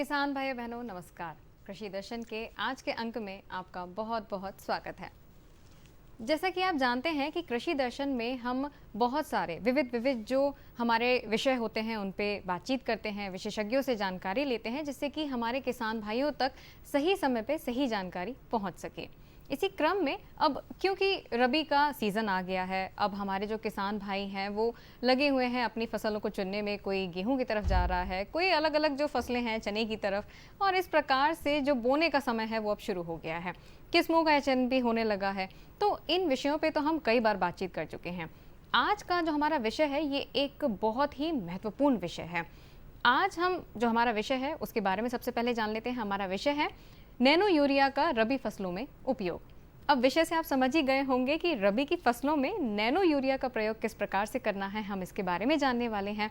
किसान भाई बहनों नमस्कार। कृषि दर्शन के आज के अंक में आपका बहुत बहुत स्वागत है। जैसा कि आप जानते हैं कि कृषि दर्शन में हम बहुत सारे विविध विविध जो हमारे विषय होते हैं उन पे बातचीत करते हैं, विशेषज्ञों से जानकारी लेते हैं, जिससे कि हमारे किसान भाइयों तक सही समय पे सही जानकारी पहुंच सके। इसी क्रम में अब क्योंकि रबी का सीज़न आ गया है, अब हमारे जो किसान भाई हैं वो लगे हुए हैं अपनी फसलों को चुनने में। कोई गेहूं की तरफ जा रहा है, कोई अलग अलग जो फसलें हैं चने की तरफ, और इस प्रकार से जो बोने का समय है वो अब शुरू हो गया है। किस्मों का चयन भी होने लगा है। तो इन विषयों पे तो हम कई बार बातचीत कर चुके हैं। आज का जो हमारा विषय है ये एक बहुत ही महत्वपूर्ण विषय है। आज हम जो हमारा विषय है उसके बारे में सबसे पहले जान लेते हैं। हमारा विषय है नैनो यूरिया का रबी फसलों में उपयोग। अब विषय से आप समझ ही गए होंगे कि रबी की फसलों में नैनो यूरिया का प्रयोग किस प्रकार से करना है, हम इसके बारे में जानने वाले हैं।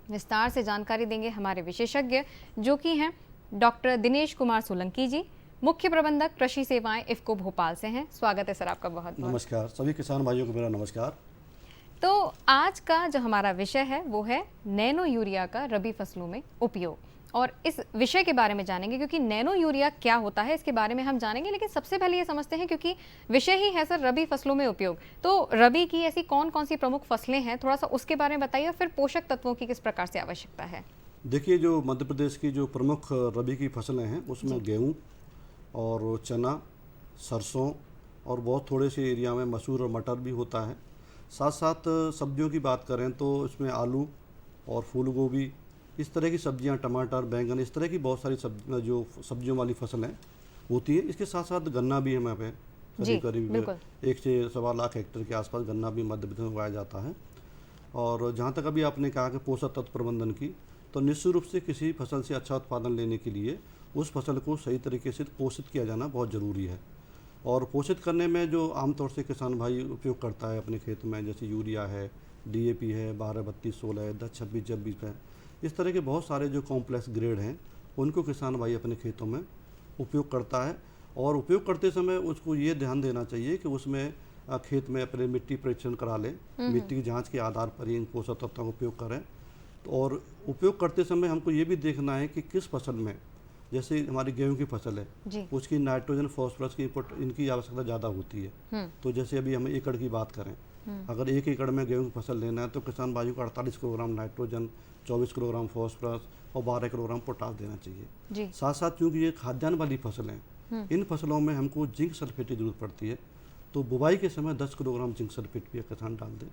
विस्तार से जानकारी देंगे हमारे विशेषज्ञ जो कि हैं डॉक्टर दिनेश कुमार सोलंकी जी, मुख्य प्रबंधक कृषि सेवाएं इफ्को भोपाल से हैं। स्वागत है सर आपका बहुत बहुत। नमस्कार सभी किसान भाइयों को मेरा नमस्कार। तो आज का जो हमारा विषय है वो है नैनो यूरिया का रबी फसलों में उपयोग, और इस विषय के बारे में जानेंगे क्योंकि नैनो यूरिया क्या होता है इसके बारे में हम जानेंगे। लेकिन सबसे पहले ये समझते हैं, क्योंकि विषय ही है सर रबी फसलों में उपयोग, तो रबी की ऐसी कौन कौन सी प्रमुख फसलें हैं, थोड़ा सा उसके बारे में बताइए, और फिर पोषक तत्वों की किस प्रकार से आवश्यकता है। देखिए, जो मध्य प्रदेश की जो प्रमुख रबी की फसलें हैं उसमें गेहूँ और चना, सरसों और बहुत थोड़े से एरिया में मसूर और मटर भी होता है। साथ साथ सब्जियों की बात करें तो इसमें आलू और फूल गोभी, इस तरह की सब्जियां, टमाटर, बैंगन, इस तरह की बहुत सारी जो सब्जियों वाली फसलें होती है। इसके साथ साथ गन्ना भी हमारे पे करीब 1 से 1.25 लाख हेक्टेयर के आसपास गन्ना भी मध्य प्रदेश में उगाया जाता है। और जहाँ तक अभी आपने कहा कि पोषक तत्व प्रबंधन की, तो निश्चित रूप से किसी फसल से अच्छा उत्पादन लेने के लिए उस फसल को सही तरीके से पोषित किया जाना बहुत ज़रूरी है। और पोषित करने में जो आमतौर से किसान भाई उपयोग करता है अपने खेत में, जैसे यूरिया है, DAP है, 12-32-16 है, 10-26-26 है, इस तरह के बहुत सारे जो कॉम्प्लेक्स ग्रेड हैं उनको किसान भाई अपने खेतों में उपयोग करता है। और उपयोग करते समय उसको ये ध्यान देना चाहिए कि उसमें खेत में अपने मिट्टी परीक्षण करा लें, मिट्टी की जांच के आधार पर ही इन पोषक तत्वों का उपयोग करें। और उपयोग करते समय हमको ये भी देखना है कि किस फसल में, जैसे हमारी गेहूं की फसल है उसकी नाइट्रोजन, फॉस्फोरस की इनकी आवश्यकता ज़्यादा होती है। तो जैसे अभी हम एकड़ की बात करें, अगर 1 एकड़ में गेहूं की फसल लेना है तो किसान भाइयों को 48 किलोग्राम नाइट्रोजन, 24 किलोग्राम फॉस्फोरस और 12 किलोग्राम पोटास देना चाहिए। साथ साथ चूँकि ये खाद्यान्न वाली फसल हैं, इन फसलों में हमको जिंक सल्फेट की जरूरत पड़ती है। तो बुवाई के समय 10 किलोग्राम जिंक सल्फेट भी किसान डाल दें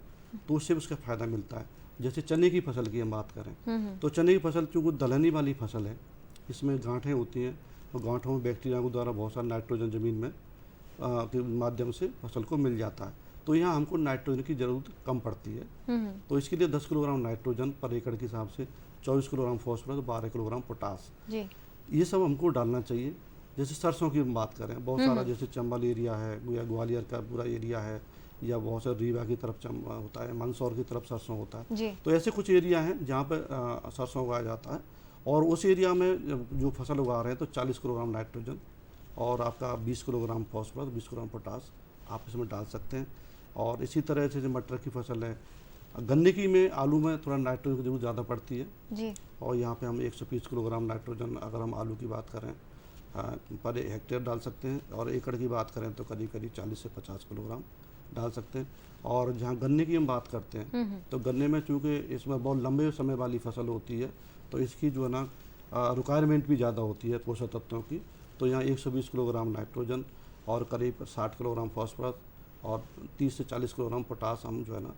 तो उससे उसका फ़ायदा मिलता है। जैसे चने की फसल की हम बात करें तो चने की फसल चूँकि दलहनी वाली फसल है, इसमें गांठें होती हैं और गांठों में बैक्टीरिया के द्वारा बहुत सारा नाइट्रोजन ज़मीन में के माध्यम से फसल को मिल जाता है। तो यहाँ हमको नाइट्रोजन की ज़रूरत कम पड़ती है। तो इसके लिए 10 किलोग्राम नाइट्रोजन पर एकड़ के हिसाब से 24 किलोग्राम फॉस्फोरस, 12 किलोग्राम पोटास, ये सब हमको डालना चाहिए। जैसे सरसों की हम बात करें, बहुत सारा जैसे चंबल एरिया है या ग्वालियर का पूरा एरिया है, या बहुत सारे रीवा की तरफ होता है, मंदसौर की तरफ सरसों होता है। तो ऐसे कुछ एरिया हैं जहाँ पर सरसों उगाया जाता है। और उस एरिया में जो फसल उगा रहे हैं तो 40 किलोग्राम नाइट्रोजन और आपका 20 किलोग्राम फॉस्फोरस, 20 किलोग्राम पोटास आप इसमें डाल सकते हैं। और इसी तरह से जो मटर की फसल है, गन्ने की में, आलू में थोड़ा नाइट्रोजन की जरूरत ज़्यादा पड़ती है और यहाँ पे हम 120 किलोग्राम नाइट्रोजन अगर हम आलू की बात करें पर हेक्टेयर डाल सकते हैं। और एकड़ की बात करें तो करीब 40 से 50 किलोग्राम डाल सकते हैं। और जहाँ गन्ने की हम बात करते हैं तो गन्ने में चूँकि इसमें बहुत लंबे समय वाली फसल होती है तो इसकी जो है ना रिक्वायरमेंट भी ज़्यादा होती है पोषक तत्वों की। तो यहाँ 120 किलोग्राम नाइट्रोजन और करीब 60 किलोग्राम फॉस्फोरस और 30 से 40 किलोग्राम पोटास हम जो है ना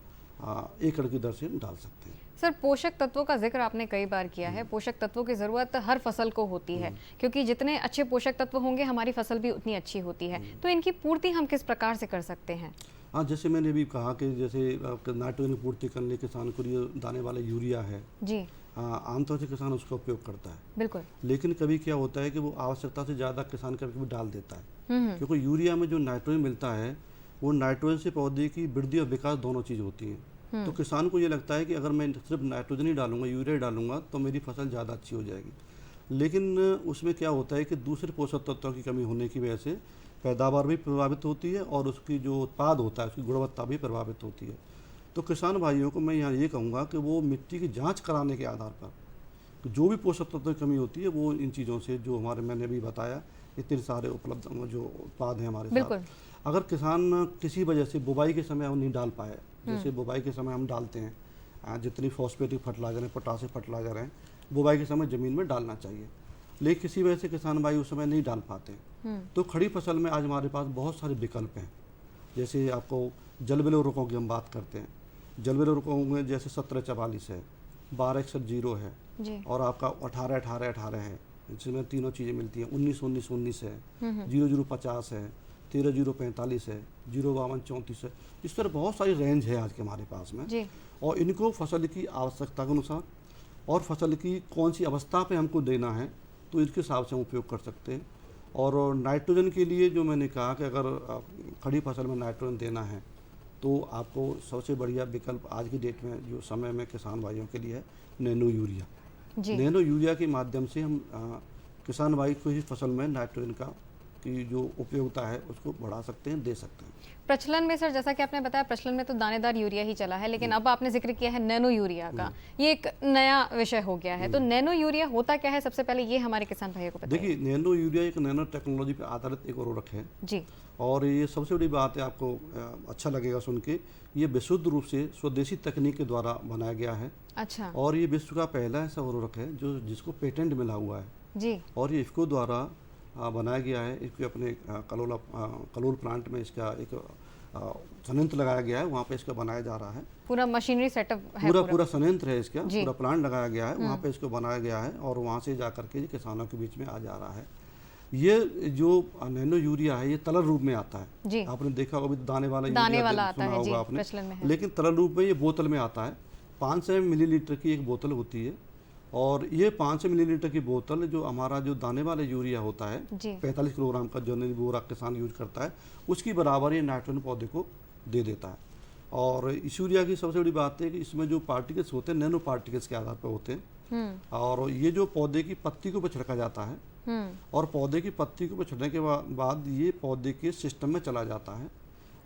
एकड़ की दर से हम डाल सकते हैं। सर, पोषक तत्वों का जिक्र आपने कई बार किया है। पोषक तत्वों की ज़रूरत हर फसल को होती है, क्योंकि जितने अच्छे पोषक तत्व होंगे हमारी फसल भी उतनी अच्छी होती है। तो इनकी पूर्ति हम किस प्रकार से कर सकते हैं? हाँ, जैसे मैंने भी कहा कि जैसे नाइट्रोजन की पूर्ति करने किसान को ये दाने वाला यूरिया है जी, आमतौर से किसान उसका उपयोग करता है। बिल्कुल। लेकिन कभी क्या होता है कि वो आवश्यकता से ज़्यादा किसान कभी डाल देता है, क्योंकि यूरिया में जो नाइट्रोजन मिलता है वो नाइट्रोजन से पौधे की वृद्धि और विकास दोनों चीज़ होती हैं। तो किसान को ये लगता है कि अगर मैं सिर्फ नाइट्रोजन ही डालूंगा, यूरिया डालूंगा तो मेरी फसल ज़्यादा अच्छी हो जाएगी। लेकिन उसमें क्या होता है कि दूसरे पोषक तत्वों की कमी होने की वजह से पैदावार भी प्रभावित होती है और उसकी जो उत्पाद होता है उसकी गुणवत्ता भी प्रभावित होती है। तो किसान भाइयों को मैं यहाँ ये कहूँगा कि वो मिट्टी की जांच कराने के आधार पर तो जो भी पोषक तत्व की कमी होती है वो इन चीज़ों से, जो हमारे मैंने अभी बताया, इतने सारे उपलब्ध जो उत्पाद हैं हमारे बिल्कुल। साथ। अगर किसान किसी वजह से बुवाई के समय हम नहीं डाल पाए, जैसे बुवाई के समय हम डालते हैं जितनी फॉस्फेटिक फर्टिलाइजर है, पोटासियम फर्टिलाइजर है, बुवाई के समय ज़मीन में डालना चाहिए, लेकिन किसी वजह से किसान भाई उस समय नहीं डाल पाते। तो खड़ी फसल में आज हमारे पास बहुत सारे विकल्प हैं। जैसे आपको जलविल उर्वरकों की हम बात करते हैं, जलविल उर्वरकों में जैसे 1744 है, 1261 है, जी। और आपका 18-18-18 है, जिसमें तीनों चीज़ें मिलती हैं। 19-19-19 है, 0050 है, 13-045 है, 052-34 है। इस तरह बहुत सारी रेंज है आज के हमारे पास में जी। और इनको फसल की आवश्यकता के अनुसार और फसल की कौन सी अवस्था पे हमको देना है, तो इसके हिसाब से हम उपयोग कर सकते हैं। और नाइट्रोजन के लिए जो मैंने कहा कि अगर खड़ी फसल में नाइट्रोजन देना है तो आपको सबसे बढ़िया विकल्प आज की डेट में जो समय में किसान भाइयों के लिए है नैनो यूरिया। जी। नैनो यूरिया के माध्यम से हम किसान भाई को ही फसल में नाइट्रोजन का की जो उपयोगिता है उसको बढ़ा सकते हैं, दे सकते हैं। प्रचलन में सर, जैसा कि आपने बताया, प्रचलन में तो दानेदार यूरिया ही चला है, लेकिन अब आपने जिक्र किया है नैनो यूरिया का, ये एक नया विषय हो गया है। तो नैनो यूरिया होता क्या है, सबसे पहले ये हमारे किसान भाइयों को बताइए। देखिए, नैनो यूरिया एक नैनो टेक्नोलॉजी पर आधारित एक उर्वरक है जी। और ये सबसे बड़ी बात है, आपको अच्छा लगेगा सुन के, ये विशुद्ध रूप से स्वदेशी तकनीक के द्वारा बनाया गया है। अच्छा। और ये विश्व का पहला ऐसा उर्वरक है जो जिसको पेटेंट मिला हुआ है जी। और ये इफ़को द्वारा बनाया गया है। इसके अपने कलोल प्लांट में इसका एक संयंत्र लगाया गया है, वहाँ पे इसका बनाया जा रहा है। पूरा मशीनरी सेटअप है, पूरा संयंत्र है इसका, जी। पूरा प्लांट लगाया गया है, वहाँ पे इसको बनाया गया है और वहाँ से जा करके किसानों के बीच में आ जा रहा है। ये जो नैनो यूरिया है ये तरल रूप में आता है। जी। आपने देखा होगा, अभी दाने वाला दाने यूरिया वाला आता सुना है, जी, होगा आपने, प्रचलन में है। लेकिन तरल रूप में ये बोतल में आता है। 500 मिलीलीटर की एक बोतल होती है और ये 500 मिलीलीटर की बोतल जो हमारा जो दाने वाला यूरिया होता है, जी। 45 किलोग्राम का जो बोरा किसान यूज करता है, उसकी बराबर ये नाइट्रोजन पौधे को दे देता है। और इस यूरिया की सबसे बड़ी बात है कि इसमें जो पार्टिकल्स होते हैं नैनो पार्टिकल्स के आधार पर होते हैं और ये जो पौधे की पत्ती के ऊपर छिड़का जाता है और पौधे की पत्ती के ऊपर छिड़कने के बाद ये पौधे के सिस्टम में चला जाता है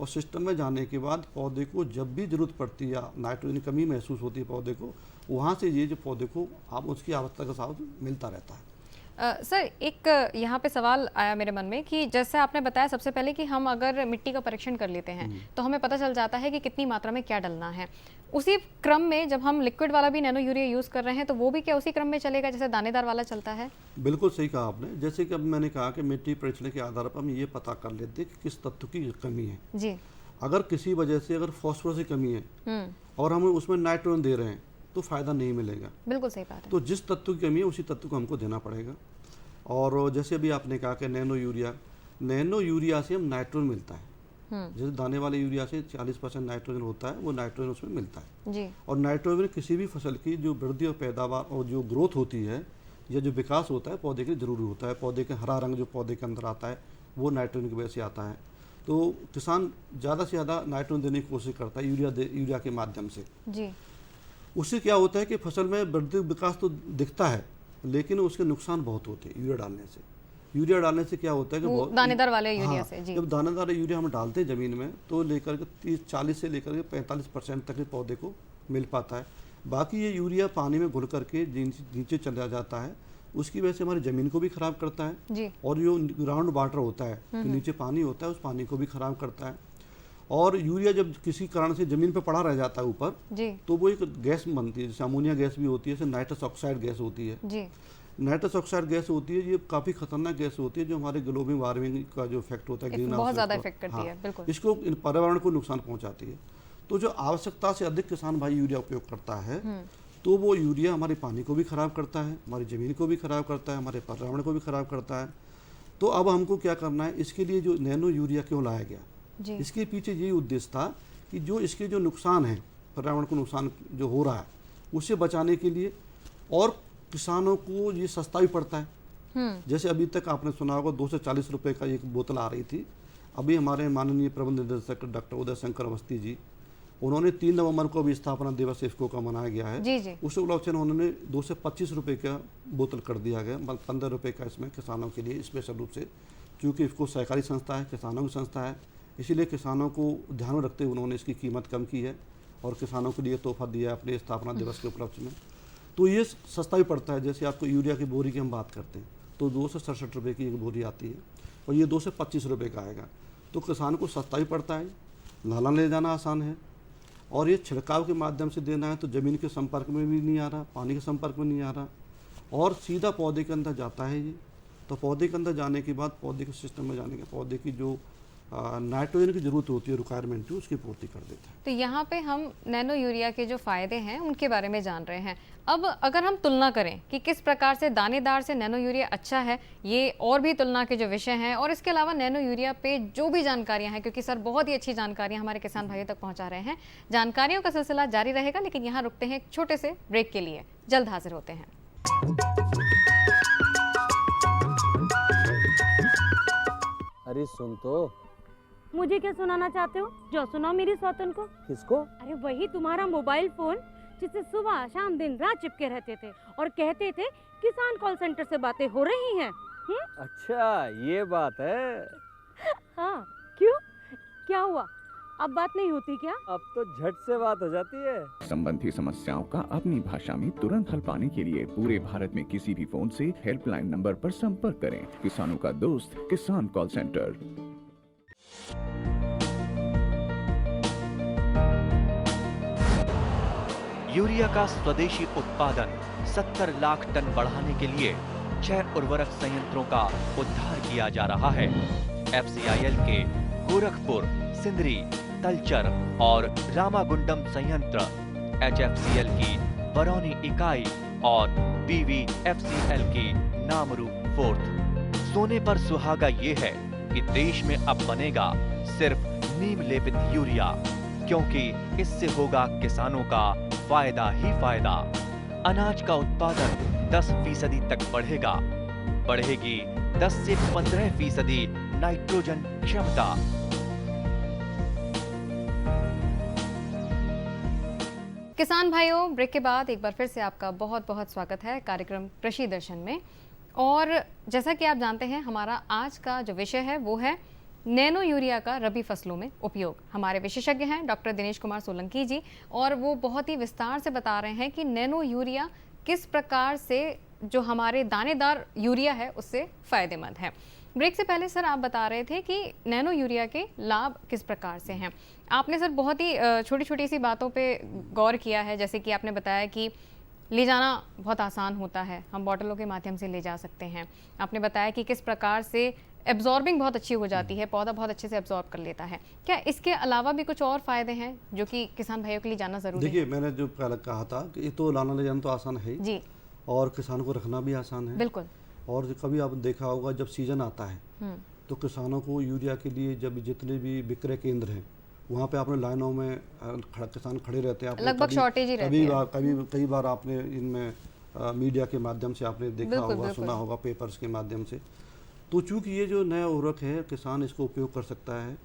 और सिस्टम में जाने के बाद पौधे को जब भी ज़रूरत पड़ती है या नाइट्रोजन की कमी महसूस होती है पौधे को, वहाँ से ये जो पौधे को आप उसकी आवश्यकता के साथ मिलता रहता है। सर, एक यहाँ पे सवाल आया मेरे मन में कि जैसे आपने बताया सबसे पहले कि हम अगर मिट्टी का परीक्षण कर लेते हैं तो हमें पता चल जाता है कि कितनी मात्रा में क्या डलना है। उसी क्रम में जब हम लिक्विड वाला भी नैनो यूरिया यूज़ कर रहे हैं तो वो भी क्या उसी क्रम में चलेगा जैसे दानेदार वाला चलता है? बिल्कुल सही कहा आपने। जैसे कि अब मैंने कहा कि मिट्टी परीक्षण के आधार पर हम ये पता कर लेते हैं कि किस तत्व की कमी है। जी। अगर किसी वजह से अगर फॉस्फोरस की कमी है और हम उसमें नाइट्रोजन दे रहे हैं तो फ़ायदा नहीं मिलेगा। बिल्कुल सही बात है। तो जिस तत्व की कमी है उसी तत्व को हमको देना पड़ेगा। और जैसे अभी आपने कहा कि नैनो यूरिया से हम नाइट्रोजन मिलता है। जैसे दाने वाले यूरिया से 40% नाइट्रोजन होता है, वो नाइट्रोजन उसमें मिलता है। जी। और नाइट्रोजन किसी भी फसल की जो वृद्धि और पैदावार और जो ग्रोथ होती है या जो विकास होता है पौधे के लिए ज़रूरी होता है। पौधे के हरा रंग जो पौधे के अंदर आता है वो नाइट्रोजन की वजह से आता है। तो किसान ज़्यादा से ज़्यादा नाइट्रोजन देने की कोशिश करता है यूरिया के माध्यम से। जी। उससे क्या होता है कि फसल में वृद्धि विकास तो दिखता है लेकिन उसके नुकसान बहुत होते हैं यूरिया डालने से क्या होता है कि बहुत दानेदार वाले यूरिया से, जी। जब दानेदार यूरिया हम डालते हैं ज़मीन में तो लेकर के 40 से लेकर के 45% तक पौधे को मिल पाता है। बाकी ये यूरिया पानी में घुल करके नीचे चला जाता है, उसकी वजह से हमारी ज़मीन को भी ख़राब करता है जी। और जो ग्राउंड वाटर होता है तो नीचे पानी होता है उस पानी को भी ख़राब करता है। और यूरिया जब किसी कारण से ज़मीन पर पड़ा रह जाता है ऊपर तो वो एक गैस बनती है, जैसे अमोनिया गैस भी होती है, जैसे नाइट्रस ऑक्साइड गैस होती है। जी। नाइट्रस ऑक्साइड गैस होती है, ये काफ़ी खतरनाक गैस होती है जो हमारे ग्लोबल वार्मिंग का जो इफेक्ट होता है ग्रीन हाउस बहुत ज़्यादा इफेक्ट करती है। बिल्कुल। इसको पर्यावरण को नुकसान पहुंचाती है। तो जो आवश्यकता से अधिक किसान भाई यूरिया उपयोग करता है तो वो यूरिया हमारे पानी को भी ख़राब करता है, हमारी ज़मीन को भी ख़राब करता है, हमारे पर्यावरण को भी ख़राब करता है। तो अब हमको क्या करना है, इसके लिए जो नैनो यूरिया क्यों लाया गया, इसके पीछे यही उद्देश्य था कि जो इसके जो नुकसान है, पर्यावरण को नुकसान जो हो रहा है उससे बचाने के लिए, और किसानों को ये सस्ता भी पड़ता है। जैसे अभी तक आपने सुना होगा 2 से 40 रुपये का एक बोतल आ रही थी। अभी हमारे माननीय प्रबंध निदेशक डॉक्टर उदय शंकर अवस्थी जी, उन्होंने 3 नवंबर को भी स्थापना दिवस इफ़को का मनाया गया है। जी जी। उस उपलक्ष्य में उन्होंने 2 से 25 रुपये का बोतल कर दिया गया, 15 रुपये का इसमें किसानों के लिए स्पेशल रूप से, क्योंकि इफ़को सहकारी संस्था है, किसानों की संस्था है, इसीलिए किसानों को ध्यान में रखते हुए उन्होंने इसकी कीमत कम की है और किसानों के लिए तोहफा दिया है अपने स्थापना दिवस के उपलक्ष्य में। तो ये सस्ता भी पड़ता है। जैसे आपको यूरिया की बोरी की हम बात करते हैं तो 2 से 67 रुपये की एक बोरी आती है और ये 2 से 25 रुपये का आएगा। तो किसान को सस्ता भी पड़ता है, नाला ले जाना आसान है, और ये छिड़काव के माध्यम से देना है तो ज़मीन के संपर्क में भी नहीं आ रहा, पानी के संपर्क में नहीं आ रहा, और सीधा पौधे के अंदर जाता है ये। तो पौधे के अंदर जाने के बाद पौधे के सिस्टम में जाने के पौधे की जो नाइट्रोजन की ज़रूरत होती है, रिक्वायरमेंट की, उसकी पूर्ति कर देता है। तो यहाँ पे हम नैनो यूरिया के जो फ़ायदे हैं उनके बारे में जान रहे हैं। अब अगर हम तुलना करें कि किस प्रकार से दानेदार से नैनो यूरिया अच्छा है, ये और भी तुलना के जो विषय हैं और इसके अलावा नैनो यूरिया पे जो भी जानकारियाँ हैं, क्योंकि सर बहुत ही अच्छी जानकारियाँ हमारे किसान भाइयों तक पहुँचा रहे हैं, जानकारियों का सिलसिला जारी रहेगा। लेकिन यहाँ रुकते हैं एक छोटे से ब्रेक के लिए, जल्द हाजिर होते हैं। अरे सुन तो। मुझे क्या सुनाना चाहते हो? जो सुनाओ मेरी सौतन को। किसको? अरे वही तुम्हारा मोबाइल फोन जिससे सुबह शाम दिन रात चिपके रहते थे और कहते थे किसान कॉल सेंटर से बातें हो रही हैं। अच्छा ये बात है। हाँ क्यों, क्या हुआ? अब बात नहीं होती क्या? अब तो झट से बात हो जाती है। संबंधी समस्याओं का अपनी भाषा में तुरंत हल पाने के लिए पूरे भारत में किसी भी फोन से हेल्पलाइन नंबर पर संपर्क करें। किसानों का दोस्त किसान कॉल सेंटर। यूरिया का स्वदेशी उत्पादन 70 लाख टन बढ़ाने के लिए 6 उर्वरक संयंत्रों का उद्धार किया जा रहा है। FCIL के गोरखपुर, सिंदरी, तलचर और रामागुंडम संयंत्र, HFCL की बरौनी इकाई और BVFCL की नामरू फोर्थ। सोने पर सुहागा ये है कि देश में अब बनेगा सिर्फ नीम लेपित यूरिया, क्योंकि इससे होगा किसानों का फायदा ही फायदा। अनाज का उत्पादन 10% तक बढ़ेगा, बढ़ेगी 10 से 15% नाइट्रोजन क्षमता। किसान भाइयों, ब्रेक के बाद एक बार फिर से आपका बहुत बहुत स्वागत है कार्यक्रम कृषि दर्शन में। और जैसा कि आप जानते हैं, हमारा आज का जो विषय है वो है नैनो यूरिया का रबी फसलों में उपयोग। हमारे विशेषज्ञ हैं डॉक्टर दिनेश कुमार सोलंकी जी, और वो बहुत ही विस्तार से बता रहे हैं कि नैनो यूरिया किस प्रकार से जो हमारे दानेदार यूरिया है उससे फ़ायदेमंद है। ब्रेक से पहले सर आप बता रहे थे कि नैनो यूरिया के लाभ किस प्रकार से हैं। आपने सर बहुत ही छोटी छोटी सी बातों पे गौर किया है, जैसे कि आपने बताया कि ले जाना बहुत आसान होता है, हम बॉटलों के माध्यम से ले जा सकते हैं। आपने बताया कि किस प्रकार से एब्जॉर्बिंग बहुत अच्छी हो जाती है, पौधा बहुत अच्छे से एब्जॉर्ब कर लेता है। क्या इसके अलावा भी कुछ और फायदे हैं जो कि किसान भाइयों के लिए जानना जरूरी है? देखिए, मैंने जो पहले कहा था कि ये तो लाना ले जाना तो आसान है जी, और किसान को रखना भी आसान है। बिल्कुल। और कभी आपने देखा होगा जब सीजन आता है तो किसानों को यूरिया के लिए जब जितने भी विक्रय केंद्र हैं वहाँ पे आपने लाइनों में किसान खड़े रहते हैं। आपने लगभग शॉर्टेज ही रहती है। कई बार आपने इनमें मीडिया के माध्यम से आपने देखा होगा, सुना होगा, पेपर्स के माध्यम से। तो चूँकि ये जो नया उर्वरक है किसान इसको उपयोग कर सकता है,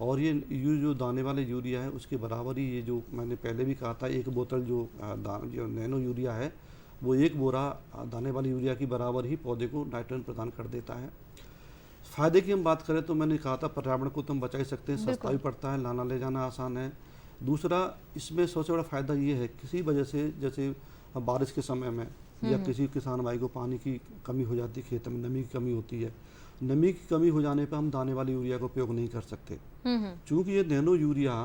और ये जो दाने वाले यूरिया है उसके बराबर ही ये जो मैंने पहले भी कहा था, एक बोतल जो नैनो यूरिया है वो एक बोरा दाने वाले यूरिया की बराबर ही पौधे को नाइट्रोजन प्रदान कर देता है। फ़ायदे की हम बात करें तो मैंने कहा था पर्यावरण को तो हम बचा ही सकते हैं, सस्ता भी पड़ता है, लाना ले जाना आसान है। दूसरा, इसमें सबसे बड़ा फ़ायदा ये है किसी वजह से, जैसे बारिश के समय में या किसी किसान भाई को पानी की कमी हो जाती है, खेत में नमी की कमी होती है, नमी की कमी हो जाने पर हम दाने वाले यूरिया का उपयोग नहीं कर सकते। चूँकि ये नैनो यूरिया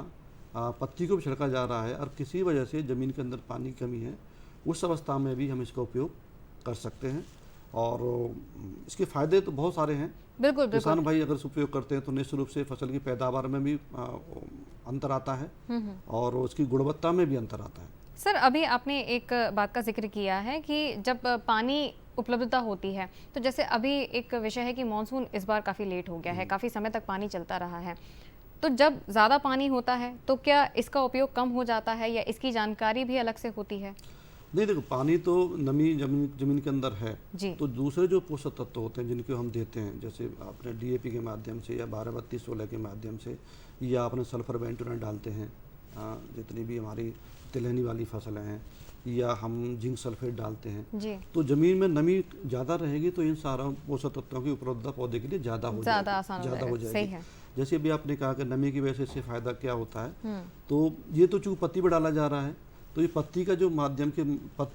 पत्ती को भी छिड़का जा रहा है और किसी वजह से ज़मीन के अंदर पानी की कमी है, उस अवस्था में भी हम इसका उपयोग कर सकते हैं। और इसके फ़ायदे तो बहुत सारे हैं। बिल्कुल, किसान भाई अगर इस उपयोग करते हैं तो निश्चित रूप से फसल की पैदावार में भी अंतर आता है और उसकी गुणवत्ता में भी अंतर आता है। सर, अभी आपने एक बात का जिक्र किया है कि जब पानी उपलब्धता होती है, तो जैसे अभी एक विषय है कि मानसून इस बार काफ़ी लेट हो गया है, काफ़ी समय तक पानी चलता रहा है, तो जब ज़्यादा पानी होता है तो क्या इसका उपयोग कम हो जाता है या इसकी जानकारी भी अलग से होती है? नहीं, देखो, पानी तो नमी जमीन के अंदर है जी। तो दूसरे जो पोषक तत्व होते हैं जिनको हम देते हैं, जैसे आपने DAP के माध्यम से या 12-32-16 के माध्यम से, या आपने सल्फर बेंटोनेट डालते हैं जितनी भी हमारी तिलहनी वाली फसलें हैं, या हम जिंक सल्फेट डालते हैं जी। तो ज़मीन में नमी ज़्यादा रहेगी तो इन सारा पोषक तत्वों की उपलब्धता पौधे के लिए ज़्यादा हो जाएगी। जैसे अभी आपने कहा कि नमी की वजह से इससे फ़ायदा क्या होता है, तो ये तो चूँकि पत्ती पर डाला जा रहा है तो ये पत्तियों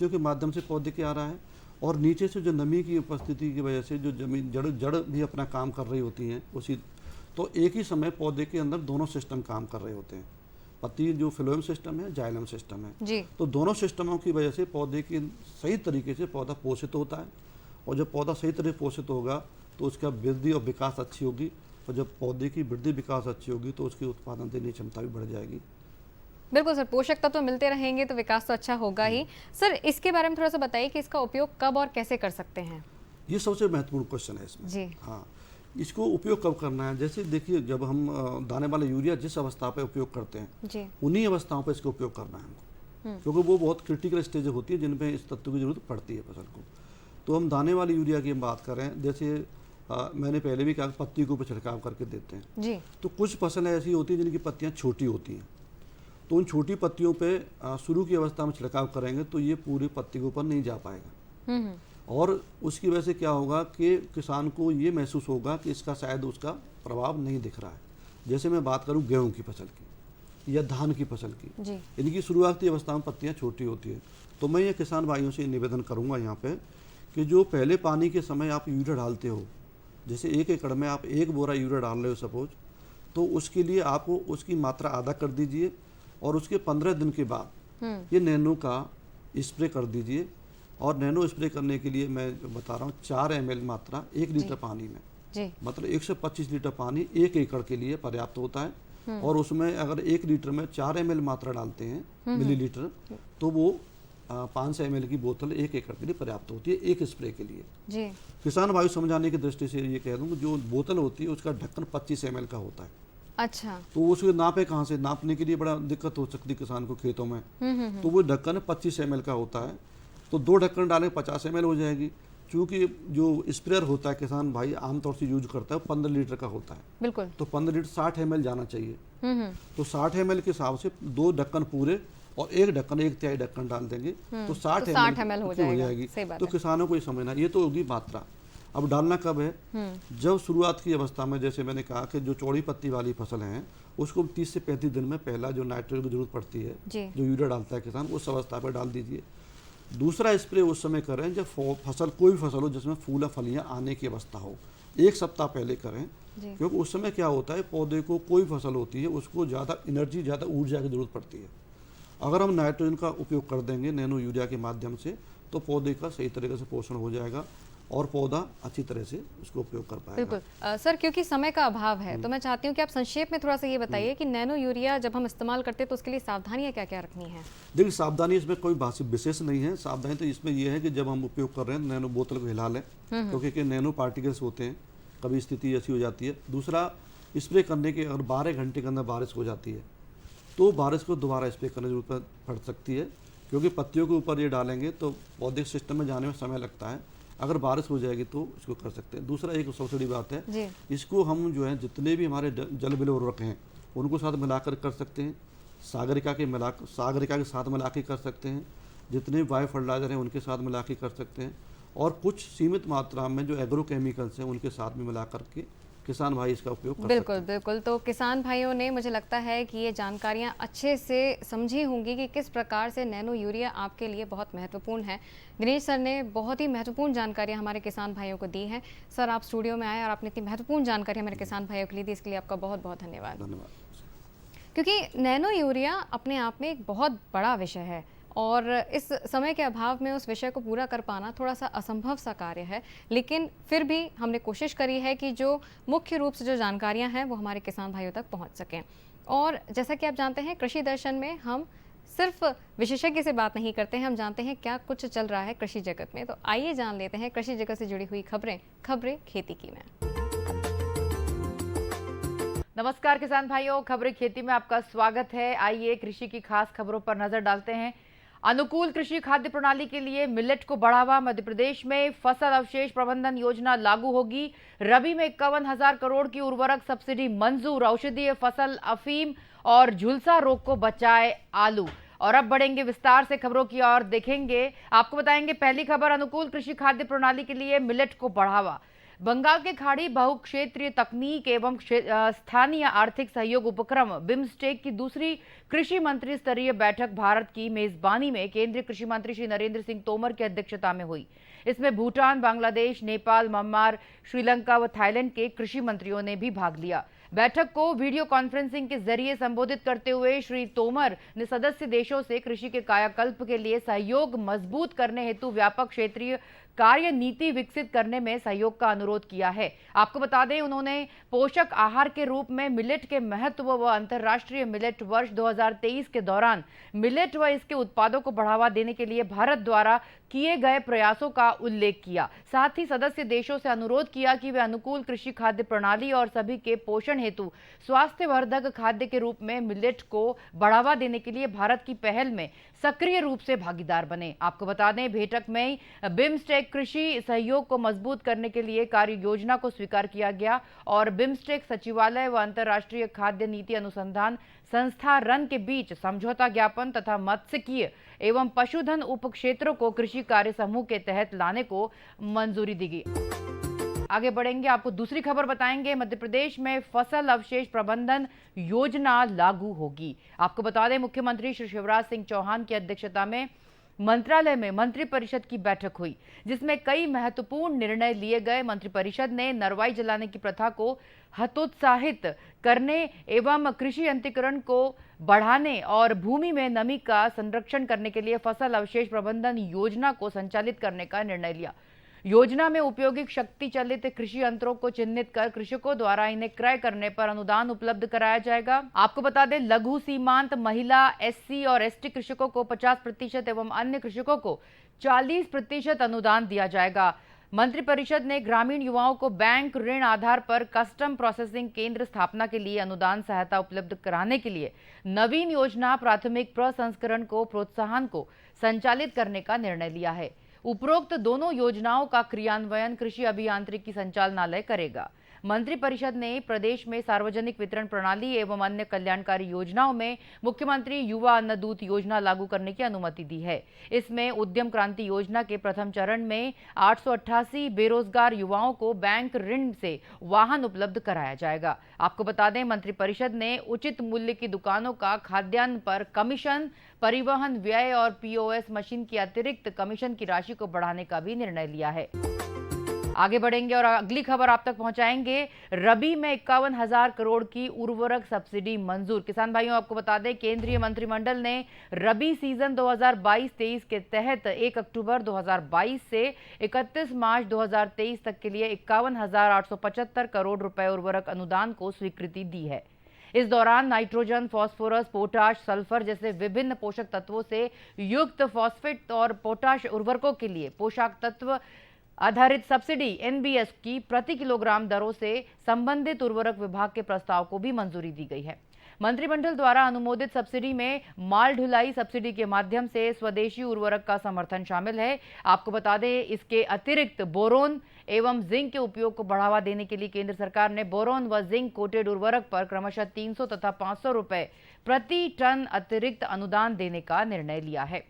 के माध्यम से पौधे के आ रहा है, और नीचे से जो नमी की उपस्थिति की वजह से जो जमीन जड़ भी अपना काम कर रही होती हैं उसी, तो एक ही समय पौधे के अंदर दोनों सिस्टम काम कर रहे होते हैं। पत्ती जो फ्लोएम सिस्टम है, जाइलम सिस्टम है जी। तो दोनों सिस्टमों की वजह से पौधे की सही तरीके से पौधा पोषित होता है, और जब पौधा सही तरह पोषित होगा तो उसका वृद्धि और विकास अच्छी होगी, और जब पौधे की वृद्धि विकास अच्छी होगी तो उसकी उत्पादन देने की क्षमता भी बढ़ जाएगी। बिल्कुल सर, पोषक तत्व मिलते रहेंगे तो विकास तो अच्छा होगा ही। सर इसके बारे में थोड़ा सा बताइए कि इसका उपयोग कब और कैसे कर सकते हैं? ये सबसे महत्वपूर्ण क्वेश्चन है इसमें। जी हाँ, इसको उपयोग कब करना है? जैसे देखिए, जब हम दाने वाला यूरिया जिस अवस्था पे उपयोग करते हैं जी। उन्हीं अवस्थाओं पे इसका उपयोग करना है हमको, क्योंकि वो बहुत क्रिटिकल स्टेज होती है जिनपे इस तत्व की जरूरत पड़ती है फसल को। तो हम दाने वाले यूरिया की हम बात करें, जैसे मैंने पहले भी कहा पत्ती के ऊपर छिड़काव करके देते हैं जी। तो कुछ फसलें ऐसी होती हैं जिनकी पत्तियां छोटी होती हैं, तो उन छोटी पत्तियों पे शुरू की अवस्था में छिड़काव करेंगे तो ये पूरी पत्ती के ऊपर नहीं जा पाएगा, और उसकी वजह से क्या होगा कि किसान को ये महसूस होगा कि इसका शायद उसका प्रभाव नहीं दिख रहा है। जैसे मैं बात करूं गेहूं की फसल की या धान की फसल की, जी। इनकी शुरुआती अवस्था में पत्तियां छोटी होती है, तो मैं ये किसान भाइयों से निवेदन करूंगा यहाँ पे कि जो पहले पानी के समय आप यूरिया डालते हो, जैसे 1 एकड़ में आप 1 बोरा यूरिया डाल रहे हो सपोज, तो उसके लिए आप उसकी मात्रा आधा कर दीजिए, और उसके 15 दिन के बाद ये नैनो का स्प्रे कर दीजिए। और नैनो स्प्रे करने के लिए मैं जो बता रहा हूँ 4 ml मात्रा 1 लीटर पानी में, जी। मतलब 125 लीटर पानी 1 एकड़ के लिए पर्याप्त होता है। और उसमें अगर 1 लीटर में 4 ml मात्रा डालते हैं मिलीलीटर, तो वो 500 ml की बोतल 1 एकड़ के लिए पर्याप्त होती है एक स्प्रे के लिए। जी। किसान भाई समझाने की दृष्टि से ये कह दूँ कि जो बोतल होती है उसका ढक्कन 25 ml का होता है, अच्छा। तो उसको नापे कहाँ से? नापने के लिए बड़ा दिक्कत हो सकती है किसान को खेतों में, तो वो ढक्कन 25 ml का होता है, तो 2 ढक्कन डालें 50 ml हो जाएगी। चूँकि जो स्प्रेयर होता है किसान भाई आमतौर से यूज करता है 15 लीटर का होता है, बिल्कुल। तो 15 लीटर 60 ml जाना चाहिए। तो 60 ml के हिसाब से 2 ढक्कन पूरे और 1 ढक्कन 1/3 ढक्कन डाल देंगे तो 60 ml हो की हो जाएगा। जाएगी। सही बात तो है। किसानों को ये समझना, ये तो होगी मात्रा। अब डालना कब है? जब शुरुआत की अवस्था में, जैसे मैंने कहा कि जो चौड़ी पत्ती वाली फसल हैं उसको 30 से 35 दिन में पहला जो नाइट्रोजन की जरूरत पड़ती है, जी। जो यूरिया डालता है किसान, उस अवस्था पर डाल दीजिए। दूसरा स्प्रे उस समय करें जब फसल कोई भी फसल हो जिसमें फूल या फलियां आने की अवस्था हो, 1 सप्ताह पहले करें, क्योंकि उस समय क्या होता है पौधे को, कोई फसल होती है उसको ज़्यादा एनर्जी, ज़्यादा ऊर्जा की जरूरत पड़ती है। अगर हम नाइट्रोजन का उपयोग कर देंगे नैनो यूरिया के माध्यम से तो पौधे का सही तरीके से पोषण हो जाएगा और पौधा अच्छी तरह से उसको उपयोग कर पाएगा। बिल्कुल सर, क्योंकि समय का अभाव है तो मैं चाहती हूँ कि आप संक्षेप में थोड़ा सा ये बताइए कि नैनो यूरिया जब हम इस्तेमाल करते हैं तो उसके लिए सावधानियाँ क्या क्या रखनी है? देखिए, सावधानी इसमें कोई विशेष नहीं है। सावधानी तो इसमें यह है कि जब हम उपयोग कर रहे हैं नैनो बोतल को हिला लें, क्योंकि नैनो पार्टिकल्स होते हैं, कभी स्थिति ऐसी हो जाती है। दूसरा, स्प्रे करने के अगर 12 घंटे के अंदर बारिश हो जाती है तो बारिश को दोबारा स्प्रे करने की जरूरत पड़ सकती है, क्योंकि पत्तियों के ऊपर ये डालेंगे तो पौधे सिस्टम में जाने में समय लगता है। अगर बारिश हो जाएगी तो इसको कर सकते हैं। दूसरा, एक सबसे बड़ी बात है जी। इसको हम जो है जितने भी हमारे जल बिल उर्वरक हैं उनको साथ मिलाकर कर सकते हैं, सागरिका के साथ मिला के कर सकते हैं, जितने भी बायो फर्टिलाइजर हैं उनके साथ मिला के कर सकते हैं, और कुछ सीमित मात्रा में जो एग्रो केमिकल्स हैं उनके साथ में मिला करके किसान भाई इसका उपयोग कर बिल्कुल सकते हैं। बिल्कुल। तो किसान भाइयों ने, मुझे लगता है कि ये जानकारियाँ अच्छे से समझी होंगी कि किस प्रकार से नैनो यूरिया आपके लिए बहुत महत्वपूर्ण है। दिनेश सर ने बहुत ही महत्वपूर्ण जानकारियाँ हमारे किसान भाइयों को दी हैं। सर, आप स्टूडियो में आए और आपने इतनी महत्वपूर्ण जानकारी हमारे किसान भाइयों के लिए दी, इसके लिए आपका बहुत बहुत धन्यवाद। क्योंकि नैनो यूरिया अपने आप में एक बहुत बड़ा विषय है और इस समय के अभाव में उस विषय को पूरा कर पाना थोड़ा सा असंभव सा कार्य है, लेकिन फिर भी हमने कोशिश करी है कि जो मुख्य रूप से जो जानकारियां हैं वो हमारे किसान भाइयों तक पहुंच सकें। और जैसा कि आप जानते हैं, कृषि दर्शन में हम सिर्फ विशेषज्ञ से बात नहीं करते हैं, हम जानते हैं क्या कुछ चल रहा है कृषि जगत में। तो आइए जान लेते हैं कृषि जगत से जुड़ी हुई खबरें खेती की में। नमस्कार किसान भाइयों, खबरें खेती में आपका स्वागत है। आइए कृषि की खास खबरों पर नजर डालते हैं। अनुकूल कृषि खाद्य प्रणाली के लिए मिलेट को बढ़ावा। मध्य प्रदेश में फसल अवशेष प्रबंधन योजना लागू होगी। रबी में 51,000 करोड़ की उर्वरक सब्सिडी मंजूर। औषधीय फसल अफीम और झुलसा रोग को बचाए आलू। और अब बढ़ेंगे विस्तार से खबरों की ओर, देखेंगे आपको बताएंगे पहली खबर, अनुकूल कृषि खाद्य प्रणाली के लिए मिलेट को बढ़ावा। बंगाल के खाड़ी बहुक्षेत्रीय तकनीक एवं स्थानीय आर्थिक सहयोग उपक्रम बिम्स्टेक की दूसरी कृषि मंत्री स्तरीय बैठक भारत की मेजबानी में केंद्रीय कृषि मंत्री श्री नरेंद्र सिंह तोमर की अध्यक्षता में हुई। इसमें भूटान, बांग्लादेश, नेपाल, म्यांमार, श्रीलंका व थाईलैंड के कृषि मंत्रियों ने भी भाग लिया। बैठक को वीडियो कॉन्फ्रेंसिंग के जरिए संबोधित करते हुए श्री तोमर ने सदस्य देशों से कृषि के कायाकल्प के लिए सहयोग मजबूत करने हेतु व्यापक क्षेत्रीय कार्य नीति विकसित करने में सहयोग का अनुरोध किया है। आपको बता दें, उन्होंने पोषक आहार के रूप में मिलेट के महत्व व अंतर्राष्ट्रीय मिलेट वर्ष 2023 के दौरान मिलेट व इसके उत्पादों को बढ़ावा देने के लिए भारत द्वारा किए गए प्रयासों का उल्लेख किया। साथ ही सदस्य देशों से अनुरोध किया कि वे अनुकूल कृषि खाद्य प्रणाली और सभी के पोषण हेतु स्वास्थ्यवर्धक खाद्य के रूप में मिलेट को बढ़ावा देने के लिए भारत की पहल में सक्रिय रूप से भागीदार बने। आपको बता दें, बैठक में बिम्स्टेक कृषि सहयोग को मजबूत करने के लिए कार्य योजना को स्वीकार किया गया और बिम्स्टेक सचिवालय व अंतर्राष्ट्रीय खाद्य नीति अनुसंधान संस्था रन के बीच समझौता ज्ञापन तथा मत्स्यकीय एवं पशुधन उप क्षेत्रों को कृषि कार्य समूह के तहत लाने को मंजूरी दी गई। आगे बढ़ेंगे, आपको दूसरी खबर बताएंगे। मध्य प्रदेश में फसल अवशेष प्रबंधन योजना लागू होगी। आपको बता दें, मुख्यमंत्री श्री शिवराज सिंह चौहान की अध्यक्षता में मंत्रालय में मंत्रिपरिषद की बैठक हुई, जिसमें कई महत्वपूर्ण निर्णय लिए गए। मंत्रिपरिषद ने नरवाई जलाने की प्रथा को हतोत्साहित करने एवं कृषि यंत्रीकरण को बढ़ाने और भूमि में नमी का संरक्षण करने के लिए फसल अवशेष प्रबंधन योजना को संचालित करने का निर्णय लिया। योजना में उपयोगिक शक्ति चलित कृषि यंत्रों को चिन्हित कर कृषकों द्वारा इन्हें क्रय करने पर अनुदान उपलब्ध कराया जाएगा। आपको बता दें, लघु सीमांत महिला, एससी और एसटी कृषकों को 50% एवं अन्य कृषकों को 40% अनुदान दिया जाएगा। मंत्रिपरिषद ने ग्रामीण युवाओं को बैंक ऋण आधार पर कस्टम प्रोसेसिंग केंद्र स्थापना के लिए अनुदान सहायता उपलब्ध कराने के लिए नवीन योजना प्राथमिक प्रसंस्करण को प्रोत्साहन को संचालित करने का निर्णय लिया है। उपरोक्त दोनों योजनाओं का क्रियान्वयन कृषि अभियांत्रिकी संचालनालय करेगा। मंत्रिपरिषद ने प्रदेश में सार्वजनिक वितरण प्रणाली एवं अन्य कल्याणकारी योजनाओं में मुख्यमंत्री युवा अन्न दूत योजना लागू करने की अनुमति दी है। इसमें उद्यम क्रांति योजना के प्रथम चरण में 888 बेरोजगार युवाओं को बैंक ऋण से वाहन उपलब्ध कराया जाएगा। आपको बता दें, मंत्रिपरिषद ने उचित मूल्य की दुकानों का खाद्यान्न पर कमीशन, परिवहन व्यय और पीओएस मशीन की अतिरिक्त कमीशन की राशि को बढ़ाने का भी निर्णय लिया है। आगे बढ़ेंगे और अगली खबर आप तक पहुंचाएंगे। रबी में 51,000 करोड़ की उर्वरक सब्सिडी मंजूर। किसान भाइयों, आपको बता दें, केंद्रीय मंत्रिमंडल ने रबी सीजन 2022-23 के तहत 1 अक्टूबर 2022 से 31 मार्च 2023 तक के लिए 51,875 करोड़ रुपए उर्वरक अनुदान को स्वीकृति दी है। इस दौरान नाइट्रोजन, फास्फोरस, पोटाश, सल्फर जैसे विभिन्न पोषक तत्वों से युक्त फॉस्फेट और पोटाश उर्वरकों के लिए पोषक तत्व आधारित सब्सिडी एनबीएस की प्रति किलोग्राम दरों से संबंधित उर्वरक विभाग के प्रस्ताव को भी मंजूरी दी गई है। मंत्रिमंडल द्वारा अनुमोदित सब्सिडी में माल ढुलाई सब्सिडी के माध्यम से स्वदेशी उर्वरक का समर्थन शामिल है। आपको बता दें, इसके अतिरिक्त बोरोन एवं जिंक के उपयोग को बढ़ावा देने के लिए केंद्र सरकार ने बोरोन व जिंक कोटेड उर्वरक पर क्रमशः 300 तथा 500 रुपए प्रति टन अतिरिक्त अनुदान देने का निर्णय लिया है।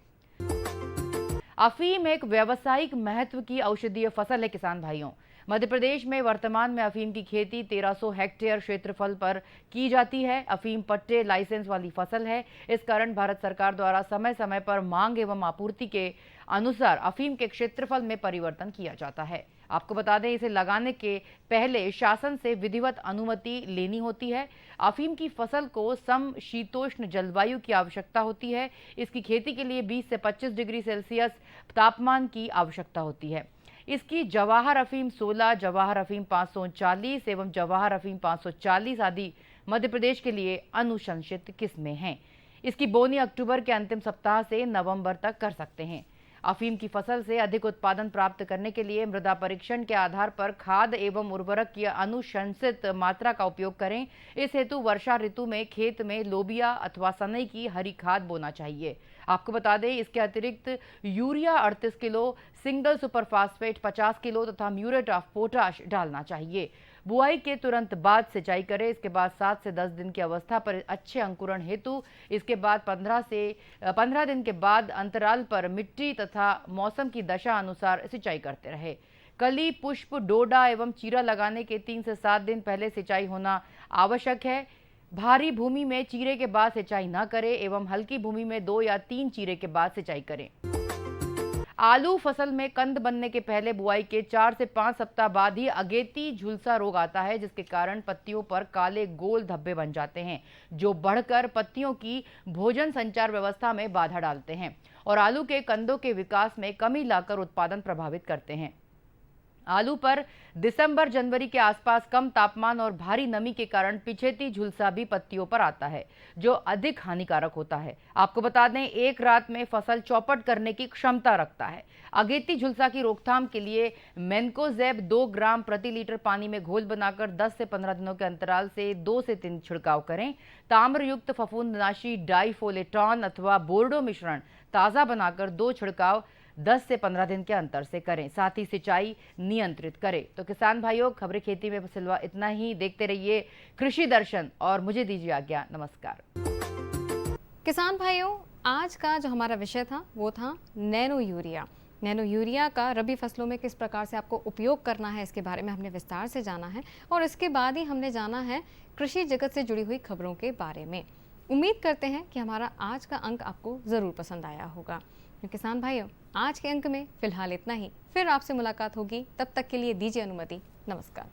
अफीम एक व्यावसायिक महत्व की औषधीय फसल है। किसान भाइयों, मध्य प्रदेश में वर्तमान में अफीम की खेती 1300 हेक्टेयर क्षेत्रफल पर की जाती है। अफीम पट्टे लाइसेंस वाली फसल है। इस कारण भारत सरकार द्वारा समय समय पर मांग एवं आपूर्ति के अनुसार अफीम के क्षेत्रफल में परिवर्तन किया जाता है। आपको बता दें, इसे लगाने के पहले शासन से विधिवत अनुमति लेनी होती है। अफीम की फसल को समशीतोष्ण जलवायु की आवश्यकता होती है। इसकी खेती के लिए 20 से 25 डिग्री सेल्सियस तापमान की आवश्यकता होती है। इसकी जवाहर अफीम 16, जवाहर अफीम 539 एवं जवाहर अफीम 540 आदि मध्य प्रदेश के लिए अनुशंसित किस्में हैं। इसकी बोनी अक्टूबर के अंतिम सप्ताह से नवंबर तक कर सकते हैं। अफीम की फसल से अधिक उत्पादन प्राप्त करने के लिए मृदा परीक्षण के आधार पर खाद एवं उर्वरक की अनुशंसित मात्रा का उपयोग करें। इस हेतु वर्षा ऋतु में खेत में लोबिया अथवा सनई की हरी खाद बोना चाहिए। आपको बता दें, इसके अतिरिक्त urea 38 kilo, single super phosphate 50 kilo तथा म्यूरेट ऑफ पोटाश डालना चाहिए। बुआई के तुरंत बाद सिंचाई करें। इसके बाद 7 से 10 दिन की अवस्था पर अच्छे अंकुरण हेतु इसके बाद 15 दिन के बाद अंतराल पर मिट्टी तथा मौसम की दशा अनुसार सिंचाई करते रहे। कली, पुष्प, डोडा एवं चीरा लगाने के 3 से 7 दिन पहले सिंचाई होना आवश्यक है। भारी भूमि में चीरे के बाद सिंचाई न करें एवं हल्की भूमि में 2 या 3 चीरे के बाद सिंचाई करें। आलू फसल में कंद बनने के पहले बुआई के 4 से 5 सप्ताह बाद ही अगेती झुलसा रोग आता है, जिसके कारण पत्तियों पर काले गोल धब्बे बन जाते हैं, जो बढ़कर पत्तियों की भोजन संचार व्यवस्था में बाधा डालते हैं और आलू के कंदों के विकास में कमी लाकर उत्पादन प्रभावित करते हैं। आलू पर दिसंबर जनवरी के आसपास कम तापमान और भारी नमी के कारण पिछेती झुलसा भी पत्तियों पर आता है, जो अधिक हानिकारक होता है। आपको बता दें, एक रात में फसल चौपट करने की क्षमता रखता है। अगेती झुलसा की रोकथाम के लिए मैनकोजेब 2 ग्राम प्रति लीटर पानी में घोल बनाकर 10 से 15 दिनों के अंतराल से 2 से 3 छिड़काव करें। ताम्रयुक्त फफूंदनाशी डाइफोलेटॉन अथवा बोर्डो मिश्रण ताज़ा बनाकर 2 छिड़काव 10 से 15 दिन के अंतर से करें। साथ ही सिंचाई नियंत्रित करें। तो किसान भाइयों, खबरें खेती में सिलवा इतना ही। देखते रहिए कृषि दर्शन और मुझे दीजिए आज्ञा। नमस्कार। किसान भाइयों, आज का जो हमारा विषय था वो था नैनो यूरिया। नैनो यूरिया का रबी फसलों में किस प्रकार से आपको उपयोग करना है, इसके बारे में हमने विस्तार से जाना है और इसके बाद ही हमने जाना है कृषि जगत से जुड़ी हुई खबरों के बारे में। उम्मीद करते हैं कि हमारा आज का अंक आपको ज़रूर पसंद आया होगा। तो किसान भाइयों, आज के अंक में फिलहाल इतना ही। फिर आपसे मुलाकात होगी, तब तक के लिए दीजिए अनुमति। नमस्कार।